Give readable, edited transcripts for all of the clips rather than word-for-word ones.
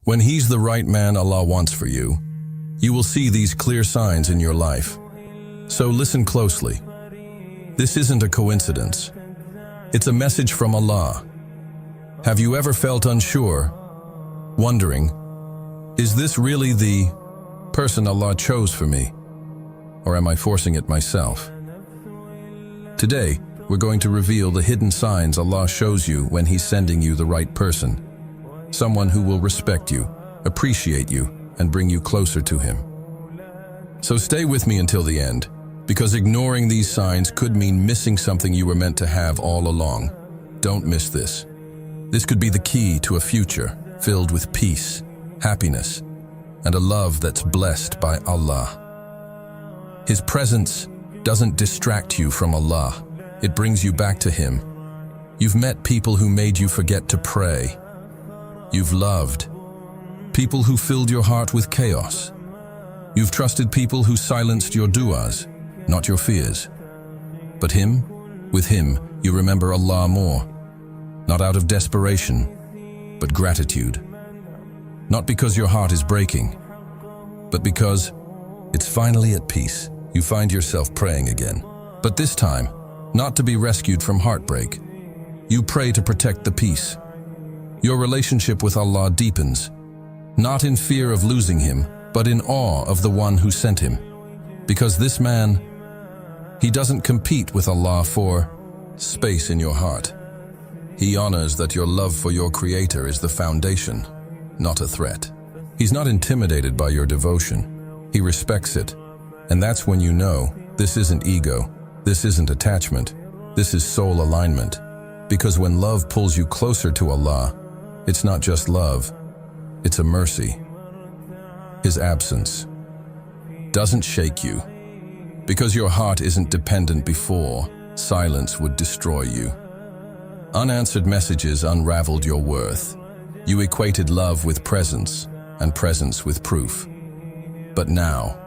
When He's the right man Allah wants for you, you will see these clear signs in your life. So listen closely. This isn't a coincidence. It's a message from Allah. Have you ever felt unsure, wondering, is this really the person Allah chose for me? Or am I forcing it myself? Today, we're going to reveal the hidden signs Allah shows you when He's sending you the right person. Someone who will respect you, appreciate you, and bring you closer to Him. So stay with me until the end, because ignoring these signs could mean missing something you were meant to have all along. Don't miss this. This could be the key to a future filled with peace, happiness, and a love that's blessed by Allah. His presence doesn't distract you from Allah. It brings you back to Him. You've met people who made you forget to pray. You've loved people who filled your heart with chaos. You've trusted people who silenced your du'as, not your fears. But with Him, you remember Allah more. Not out of desperation, but gratitude. Not because your heart is breaking, but because it's finally at peace. You find yourself praying again. But this time, not to be rescued from heartbreak. You pray to protect the peace. Your relationship with Allah deepens, not in fear of losing Him, but in awe of the one who sent Him. Because this man, he doesn't compete with Allah for space in your heart. He honors that your love for your Creator is the foundation, not a threat. He's not intimidated by your devotion. He respects it. And that's when you know this isn't ego, this isn't attachment, this is soul alignment. Because when love pulls you closer to Allah, it's not just love, it's a mercy. His absence doesn't shake you. Because your heart isn't dependent before, silence would destroy you. Unanswered messages unraveled your worth. You equated love with presence, and presence with proof. But now,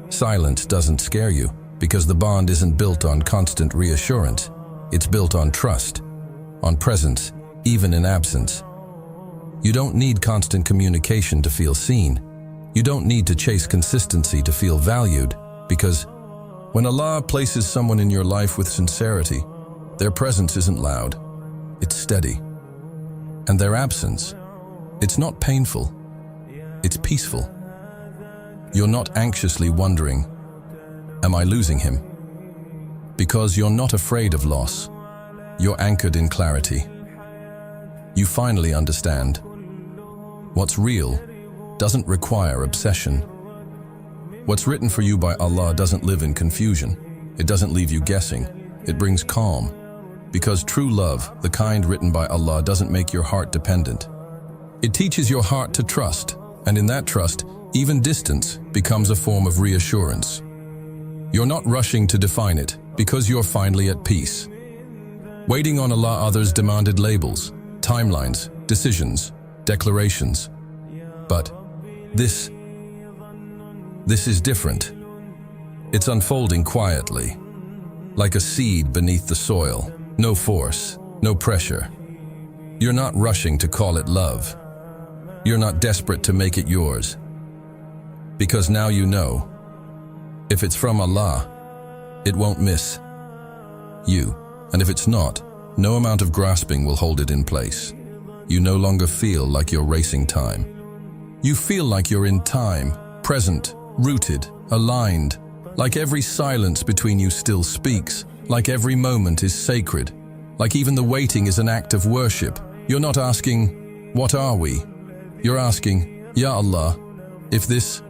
silence doesn't scare you, because the bond isn't built on constant reassurance. It's built on trust, on presence, even in absence. You don't need constant communication to feel seen. You don't need to chase consistency to feel valued, because when Allah places someone in your life with sincerity, their presence isn't loud, it's steady. And their absence, it's not painful, it's peaceful. You're not anxiously wondering, am I losing him? Because you're not afraid of loss. You're anchored in clarity. You finally understand. What's real doesn't require obsession. What's written for you by Allah doesn't live in confusion. It doesn't leave you guessing. It brings calm. Because true love, the kind written by Allah, doesn't make your heart dependent. It teaches your heart to trust, and in that trust, even distance becomes a form of reassurance. You're not rushing to define it, because you're finally at peace. Waiting on Allah, others demanded labels, timelines, decisions, declarations. But this is different. It's unfolding quietly, like a seed beneath the soil. No force, no pressure. You're not rushing to call it love. You're not desperate to make it yours. Because now you know, if it's from Allah, it won't miss you. And if it's not, no amount of grasping will hold it in place. You no longer feel like you're racing time. You feel like you're in time, present, rooted, aligned, like every silence between you still speaks, like every moment is sacred, like even the waiting is an act of worship. You're not asking, what are we? You're asking, Ya Allah, if this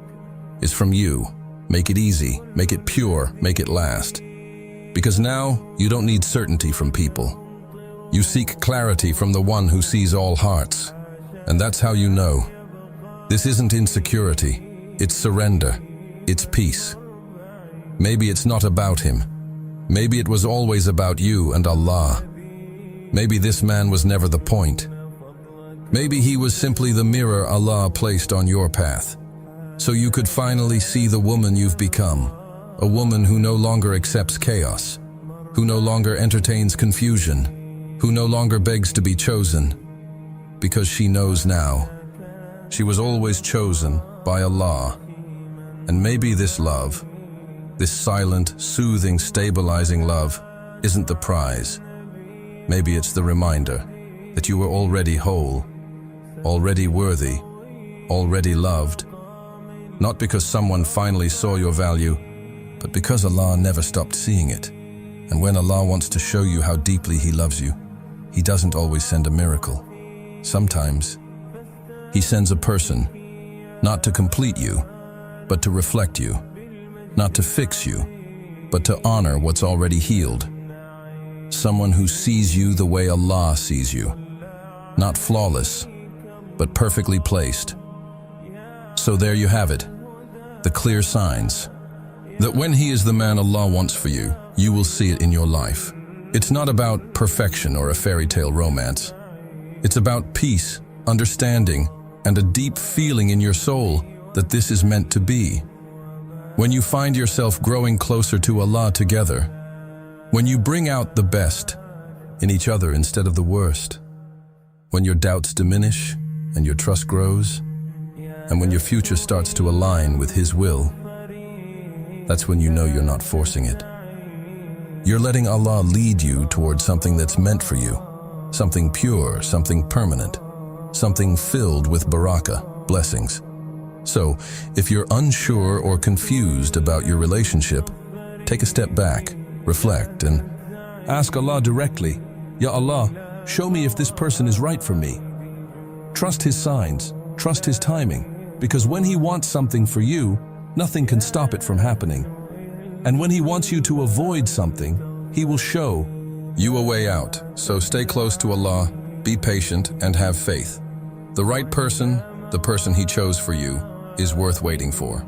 is from you, make it easy, make it pure, make it last. Because now, you don't need certainty from people. You seek clarity from the one who sees all hearts. And that's how you know. This isn't insecurity, it's surrender, it's peace. Maybe it's not about him. Maybe it was always about you and Allah. Maybe this man was never the point. Maybe he was simply the mirror Allah placed on your path, so you could finally see the woman you've become, a woman who no longer accepts chaos, who no longer entertains confusion, who no longer begs to be chosen, because she knows now, She was always chosen by Allah. And maybe this love, this silent, soothing, stabilizing love, isn't the prize. Maybe it's the reminder that you were already whole, already worthy, already loved. Not because someone finally saw your value, but because Allah never stopped seeing it. And when Allah wants to show you how deeply He loves you, He doesn't always send a miracle. Sometimes He sends a person, not to complete you, but to reflect you, not to fix you, but to honor what's already healed. Someone who sees you the way Allah sees you, not flawless, but perfectly placed. So there you have it, the clear signs that when He is the man Allah wants for you, you will see it in your life. It's not about perfection or a fairy tale romance. It's about peace, understanding, and a deep feeling in your soul that this is meant to be. When you find yourself growing closer to Allah together, when you bring out the best in each other instead of the worst, when your doubts diminish and your trust grows, and when your future starts to align with His will, that's when you know you're not forcing it. You're letting Allah lead you towards something that's meant for you, something pure, something permanent, something filled with barakah, blessings. So, if you're unsure or confused about your relationship, take a step back, reflect, and ask Allah directly, Ya Allah, show me if this person is right for me. Trust His signs, trust His timing, because when He wants something for you, nothing can stop it from happening. And when He wants you to avoid something, He will show you a way out. So stay close to Allah, be patient, and have faith. The right person, the person He chose for you, is worth waiting for.